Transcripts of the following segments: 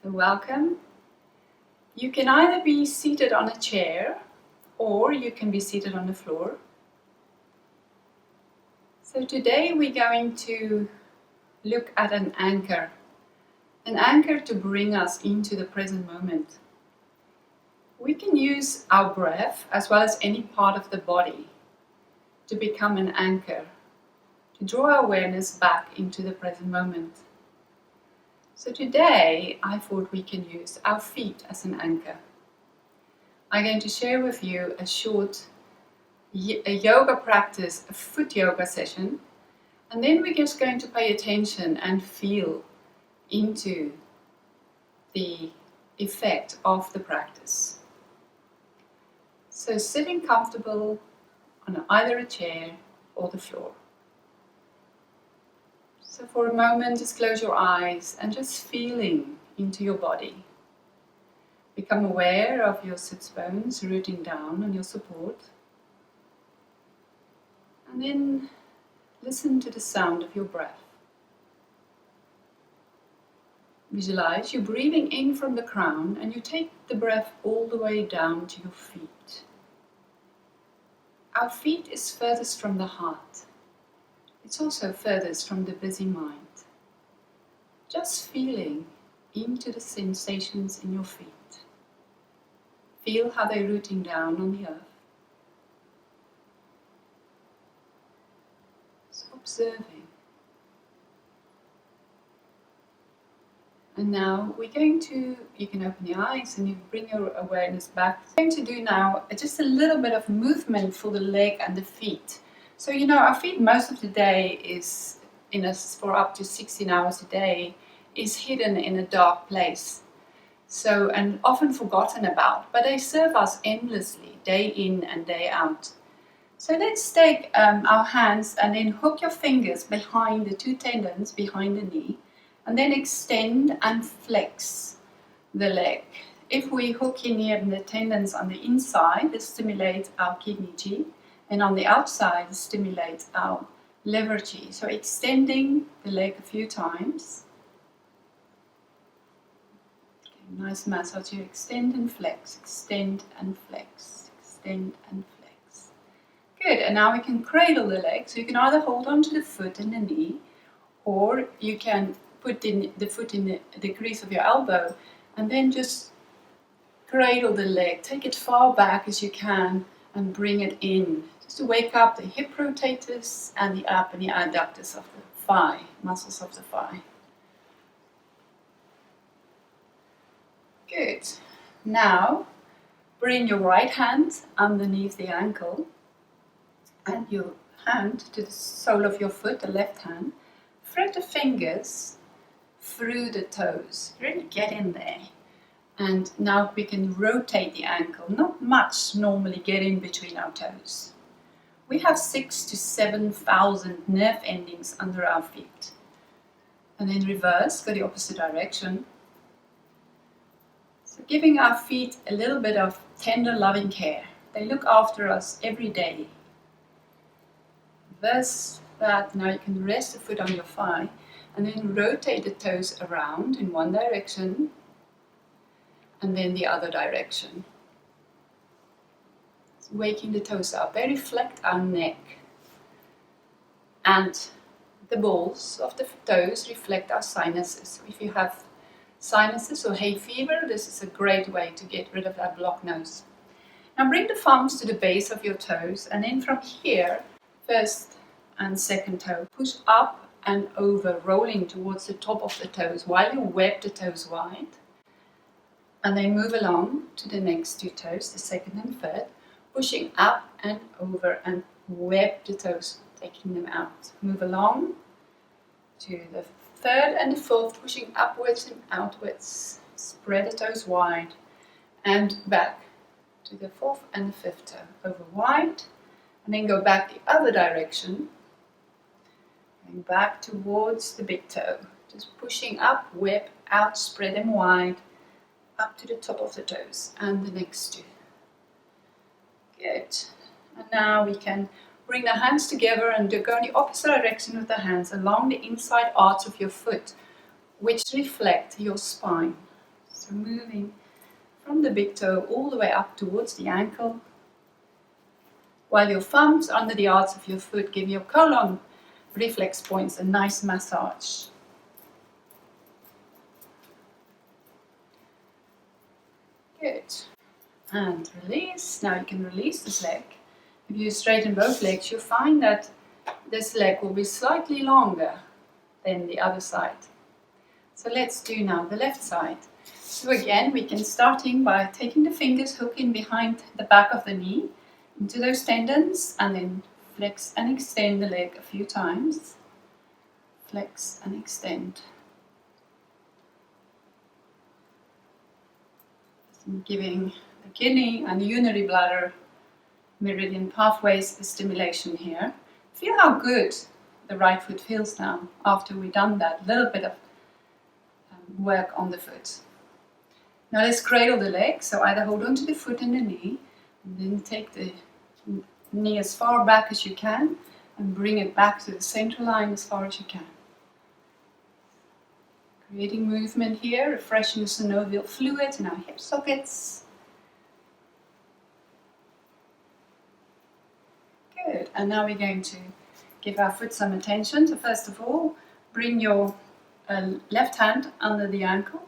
So welcome. You can either be seated on a chair or you can be seated on the floor. So today we're going to look at an anchor to bring us into the present moment. We can use our breath as well as any part of the body to become an anchor, to draw our awareness back into the present moment. So today I thought we can use our feet as an anchor. I'm going to share with you a short yoga practice, a foot yoga session, and then we're just going to pay attention and feel into the effect of the practice. So sitting comfortable on either a chair or the floor. So for a moment, just close your eyes and just feeling into your body. Become aware of your sits bones rooting down on your support. And then listen to the sound of your breath. Visualize you breathing in from the crown and you take the breath all the way down to your feet. Our feet is furthest from the heart. It's also furthest from the busy mind. Just feeling into the sensations in your feet. Feel how they're rooting down on the earth. So observing. And now we're going to, you can open your eyes and you bring your awareness back. We're going to do now just a little bit of movement for the leg and the feet. So our feet most of the day is, for up to 16 hours a day, is hidden in a dark place. So, and often forgotten about, but they serve us endlessly, day in and day out. So let's take our hands and then hook your fingers behind the two tendons behind the knee, and then extend and flex the leg. If we hook in here the tendons on the inside, this stimulates our kidney chi, and on the outside, it stimulates our liver chi. So extending the leg a few times. Okay, nice massage. You extend and flex, extend and flex, extend and flex. Good, and now we can cradle the leg. So you can either hold on to the foot and the knee, or you can put the foot in the crease of your elbow, and then just cradle the leg. Take it far back as you can and bring it in. Just to wake up the hip rotators and the ab and the adductors of the thigh, muscles of the thigh. Good. Now, bring your right hand underneath the ankle and your hand to the sole of your foot, the left hand. Thread the fingers through the toes. Really get in there. And now we can rotate the ankle. Not much normally get in between our toes. We have 6,000 to 7,000 nerve endings under our feet. And then reverse, go the opposite direction. So giving our feet a little bit of tender, loving care. They look after us every day. Reverse that. Now you can rest the foot on your thigh and then rotate the toes around in one direction and then the other direction. So waking the toes up. They reflect our neck. And the balls of the toes reflect our sinuses. So if you have sinuses or hay fever, this is a great way to get rid of that blocked nose. Now bring the thumbs to the base of your toes, and then from here, first and second toe, push up and over, rolling towards the top of the toes while you web the toes wide. And then move along to the next two toes, the second and third, pushing up and over and web the toes, taking them out. Move along to the third and the fourth, pushing upwards and outwards. Spread the toes wide and back to the fourth and the fifth toe. Over wide and then go back the other direction. Going back towards the big toe. Just pushing up, web out, spread them wide. Up to the top of the toes and the next two. Good. And now we can bring the hands together and go in the opposite direction with the hands along the inside arch of your foot, which reflect your spine. So moving from the big toe all the way up towards the ankle, while your thumbs under the arch of your foot give your colon reflex points a nice massage. Good. And release. Now you can release this leg. If you straighten both legs, you'll find that this leg will be slightly longer than the other side. So let's do now the left side. So again, we can start in by taking the fingers, hooking behind the back of the knee into those tendons, and then flex and extend the leg a few times. Flex and extend. Giving the kidney and the urinary bladder meridian pathways a stimulation here. Feel how good the right foot feels now after we've done that little bit of work on the foot. Now let's cradle the leg, so either hold on to the foot and the knee, and then take the knee as far back as you can and bring it back to the center line as far as you can. Creating movement here, refreshing the synovial fluid in our hip sockets. Good, and now we're going to give our foot some attention. So first of all, bring your left hand under the ankle,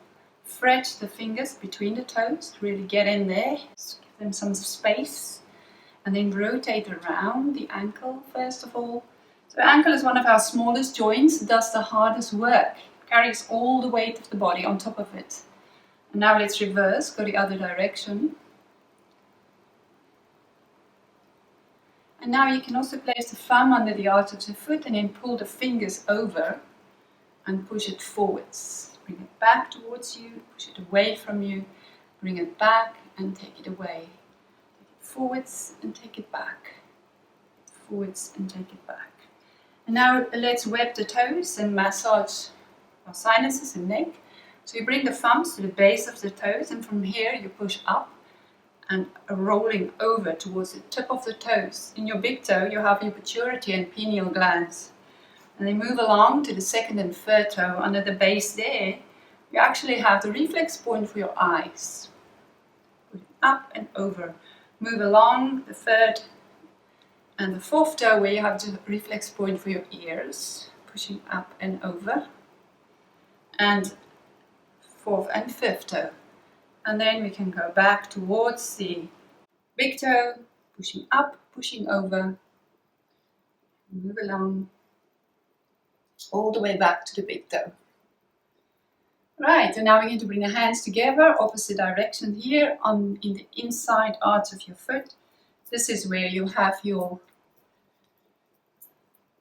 stretch the fingers between the toes, really get in there, give them some space, and then rotate around the ankle first of all. So the ankle is one of our smallest joints, does the hardest work, carries all the weight of the body on top of it. And now let's reverse, go the other direction. And now you can also place the thumb under the arch of the foot and then pull the fingers over and push it forwards. Bring it back towards you, push it away from you, bring it back and take it away. Take it forwards and take it back. Forwards and take it back. And now let's web the toes and massage our sinuses and neck. So you bring the thumbs to the base of the toes, and from here you push up and rolling over towards the tip of the toes. In your big toe you have your pituitary and pineal glands. And they move along to the second and third toe. Under the base there, you actually have the reflex point for your eyes. Up and over. Move along the third and the fourth toe where you have the reflex point for your ears. Pushing up and over. And fourth and fifth toe. And then we can go back towards the big toe, pushing up, pushing over. Move along. All the way back to the big toe. Right, and now we're going to bring the hands together, opposite direction here, in the inside arch of your foot. This is where you have your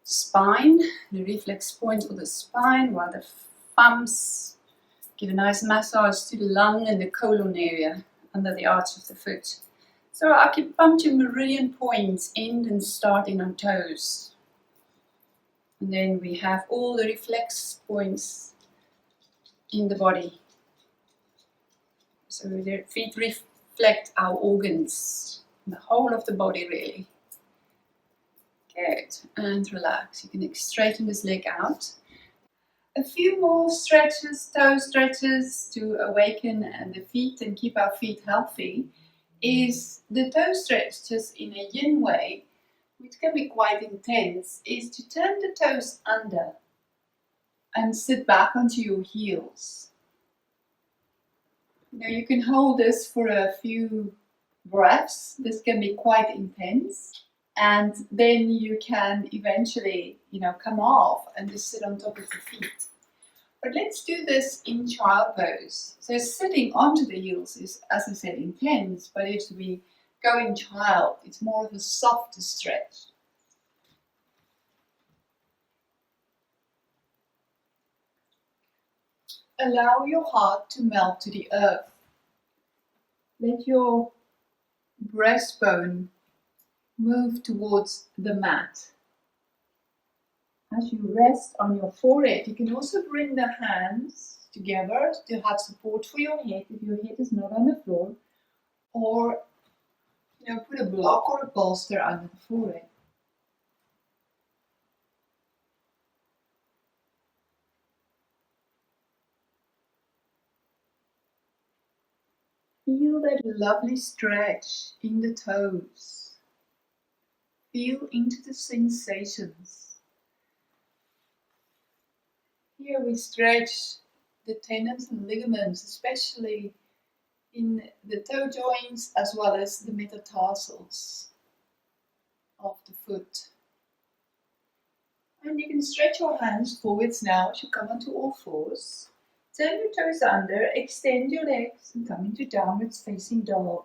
spine, the reflex point for the spine, while the thumbs give a nice massage to the lung and the colon area under the arch of the foot. So our acupuncture meridian points end and start in our toes. And then we have all the reflex points in the body. So the feet reflect our organs, the whole of the body really. Good, and relax. You can straighten this leg out. A few more stretches, toe stretches to awaken the feet and keep our feet healthy is the toe stretches in a yin way, which can be quite intense, is to turn the toes under and sit back onto your heels. Now you can hold this for a few breaths. This can be quite intense, and then you can eventually, come off and just sit on top of the feet. But let's do this in child pose. So sitting onto the heels is, as I said, intense, but if we go in child, it's more of a softer stretch. Allow your heart to melt to the earth. Let your breastbone move towards the mat. As you rest on your forehead, you can also bring the hands together to have support for your head if your head is not on the floor, or put a block or a bolster under the forehead. Feel that lovely stretch in the toes. Feel into the sensations. Here we stretch the tendons and ligaments, especially in the toe joints as well as the metatarsals of the foot. And you can stretch your hands forwards now as you come onto all fours. Turn your toes under, extend your legs and come into downwards facing dog.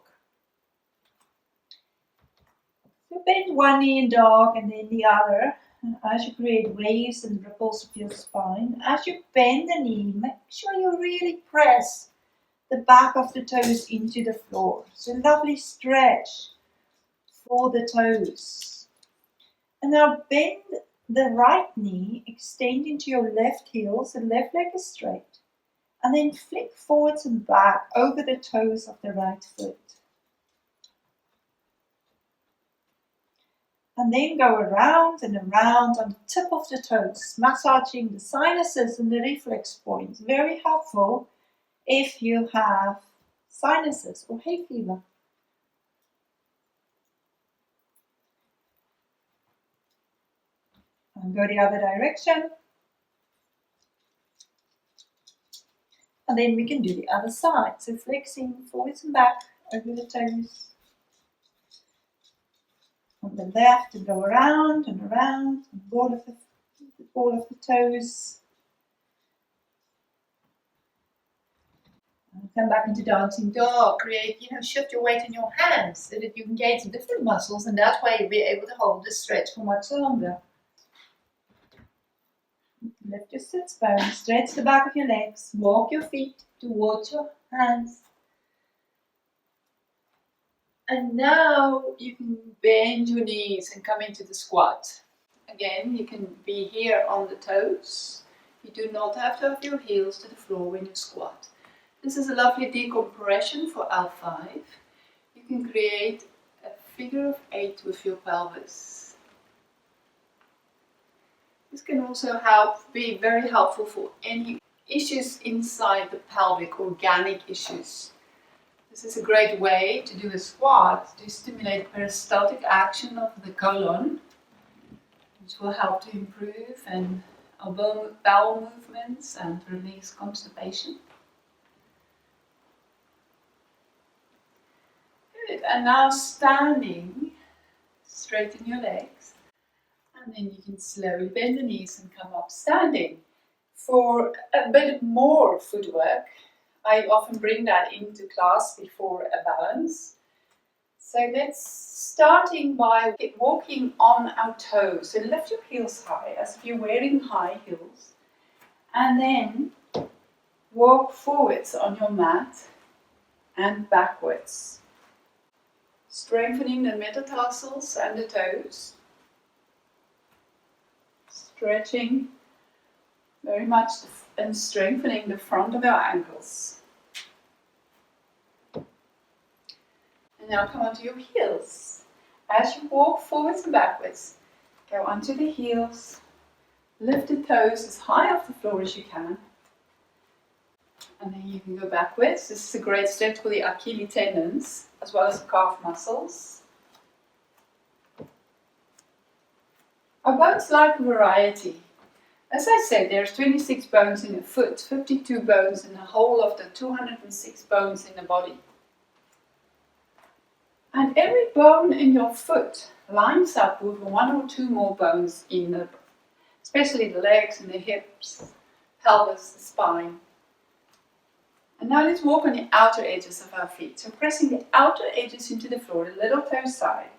So bend one knee in dog and then the other. And as you create waves and ripples of your spine, as you bend the knee, make sure you really press the back of the toes into the floor. So lovely stretch for the toes. And now bend the right knee, extend into your left heel, so left leg is straight. And then flick forwards and back over the toes of the right foot. And then go around and around on the tip of the toes, massaging the sinuses and the reflex points. Very helpful if you have sinuses or hay fever. And go the other direction. And then we can do the other side. So flexing forwards and back over the toes. On the left and go around and around, the ball of the toes. And come back into dancing dog. Create, shift your weight in your hands so that you engage different muscles, and that way you'll be able to hold the stretch for much longer. Lift your sits bone, stretch the back of your legs, walk your feet towards your hands. And now you can bend your knees and come into the squat. Again, you can be here on the toes. You do not have to have your heels to the floor when you squat. This is a lovely decompression for L5. You can create a figure of 8 with your pelvis. This can also be very helpful for any issues inside the pelvic, organic issues. This is a great way to do a squat to stimulate peristaltic action of the colon, which will help to improve and our bowel movements and release constipation. Good. And now standing, straighten your legs, and then you can slowly bend the knees and come up standing. For a bit more footwork, I often bring that into class before a balance. So let's starting by walking on our toes. So lift your heels high as if you're wearing high heels. And then walk forwards on your mat and backwards. Strengthening the metatarsals and the toes. Stretching very much and strengthening the front of our ankles. And now come onto your heels. As you walk forwards and backwards, go onto the heels, lift the toes as high off the floor as you can. And then you can go backwards. This is a great stretch for the Achilles tendons as well as the calf muscles. Our bones like variety. As I said, there's 26 bones in the foot, 52 bones in the whole of the 206 bones in the body. And every bone in your foot lines up with one or two more bones especially the legs and the hips, pelvis, the spine. And now let's walk on the outer edges of our feet. So pressing the outer edges into the floor, the little toe side.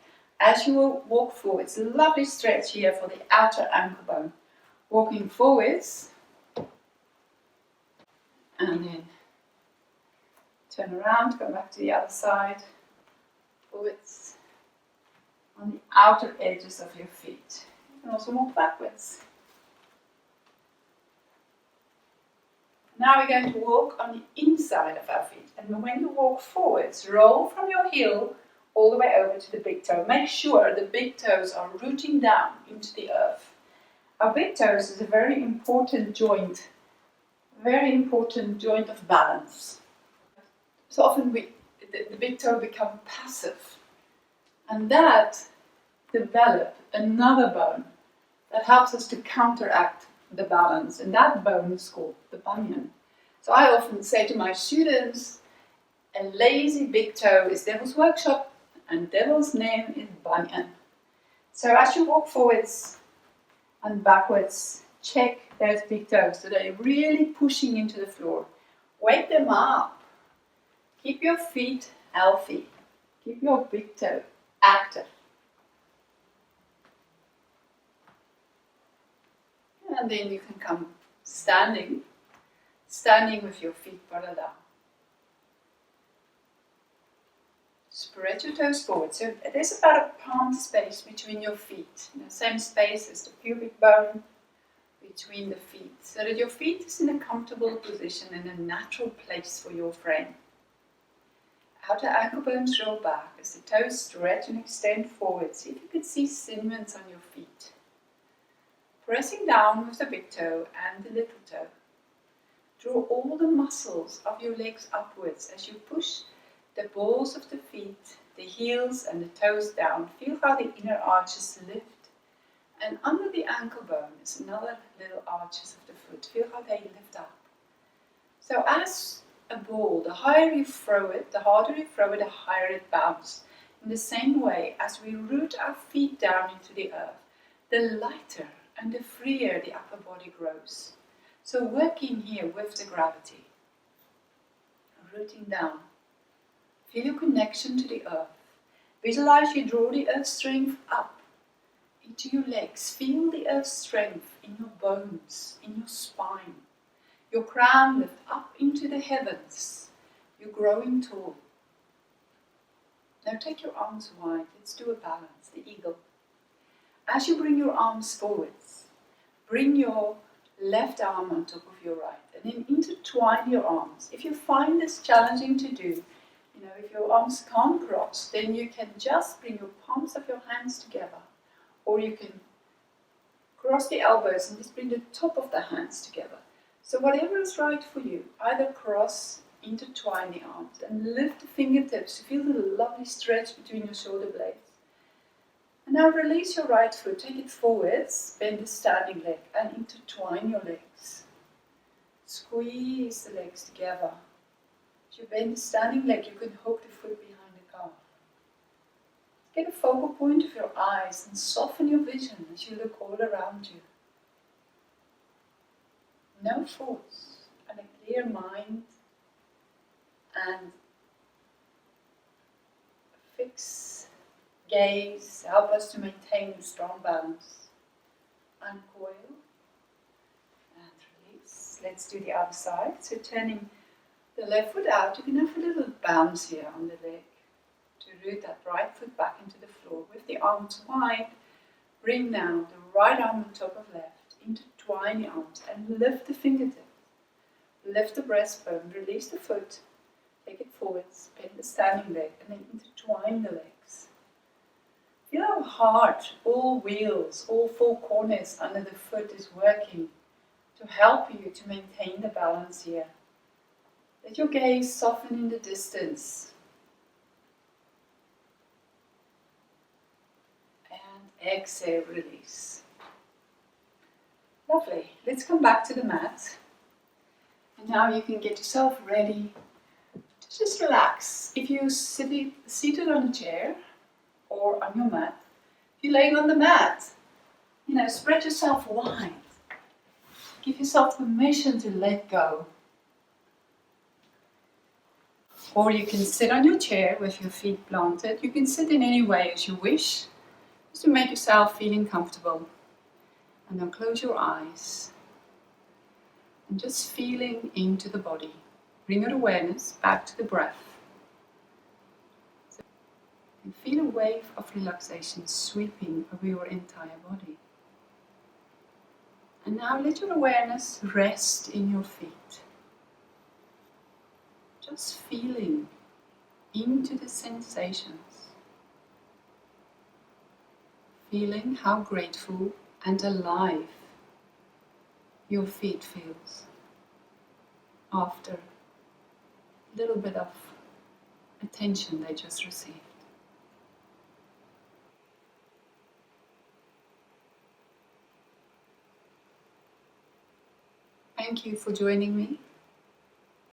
As you will walk forwards, a lovely stretch here for the outer ankle bone. Walking forwards, and then turn around, go back to the other side, forwards, on the outer edges of your feet. You can also walk backwards. Now we're going to walk on the inside of our feet, and when you walk forwards, roll from your heel all the way over to the big toe. Make sure the big toes are rooting down into the earth. Our big toes is a very important joint of balance. So often we the big toe become passive. And that develop another bone that helps us to counteract the balance. And that bone is called the bunion. So I often say to my students, a lazy big toe is devil's workshop and devil's name is bunion. So as you walk forwards and backwards, check those big toes so they're really pushing into the floor. Wake them up. Keep your feet healthy. Keep your big toe active. And then you can come standing with your feet parallel. Spread your toes forward. So there's about a palm space between your feet. The same space as the pubic bone between the feet. So that your feet is in a comfortable position and a natural place for your frame. Outer ankle bones roll back as the toes stretch and extend forward. See if you can see cinnamons on your feet. Pressing down with the big toe and the little toe. Draw all the muscles of your legs upwards as you push the balls of the feet, the heels and the toes down. Feel how the inner arches lift. And under the ankle bone is another little arches of the foot. Feel how they lift up. So as a ball, the higher you throw it, the harder you throw it, the higher it bounces. In the same way, as we root our feet down into the earth, the lighter and the freer the upper body grows. So working here with the gravity, rooting down. Feel your connection to the earth. Visualize you draw the earth's strength up into your legs. Feel the earth's strength in your bones, in your spine. Your crown lift up into the heavens. You're growing tall. Now take your arms wide. Let's do a balance, the eagle. As you bring your arms forwards, bring your left arm on top of your right and then intertwine your arms. If you find this challenging to do, if your arms can't cross, then you can just bring your palms of your hands together. Or you can cross the elbows and just bring the top of the hands together. So whatever is right for you, either cross, intertwine the arms and lift the fingertips to feel the lovely stretch between your shoulder blades. And now release your right foot, take it forwards, bend the standing leg and intertwine your legs. Squeeze the legs together. As you bend the standing leg, you can hook the foot behind the calf. Get a focal point of your eyes and soften your vision as you look all around you. No thoughts and a clear mind and fix gaze help us to maintain a strong balance. Uncoil and release. Let's do the other side. So turning the left foot out, you can have a little bounce here on the leg to root that right foot back into the floor. With the arms wide, bring now the right arm on top of left. Intertwine the arms and lift the fingertips. Lift the breastbone, release the foot, take it forwards, bend the standing leg and then intertwine the legs. Feel how hard all wheels, all four corners under the foot is working to help you to maintain the balance here. Let your gaze soften in the distance. And exhale, release. Lovely. Let's come back to the mat. And now you can get yourself ready to just relax. If you're seated on a chair or on your mat, if you're laying on the mat, spread yourself wide. Give yourself permission to let go. Or you can sit on your chair with your feet planted. You can sit in any way as you wish, just to make yourself feeling comfortable. And now close your eyes and just feeling into the body. Bring your awareness back to the breath. And feel a wave of relaxation sweeping over your entire body. And now let your awareness rest in your feet. Just feeling into the sensations. Feeling how grateful and alive your feet feels after a little bit of a attention they just received. Thank you for joining me.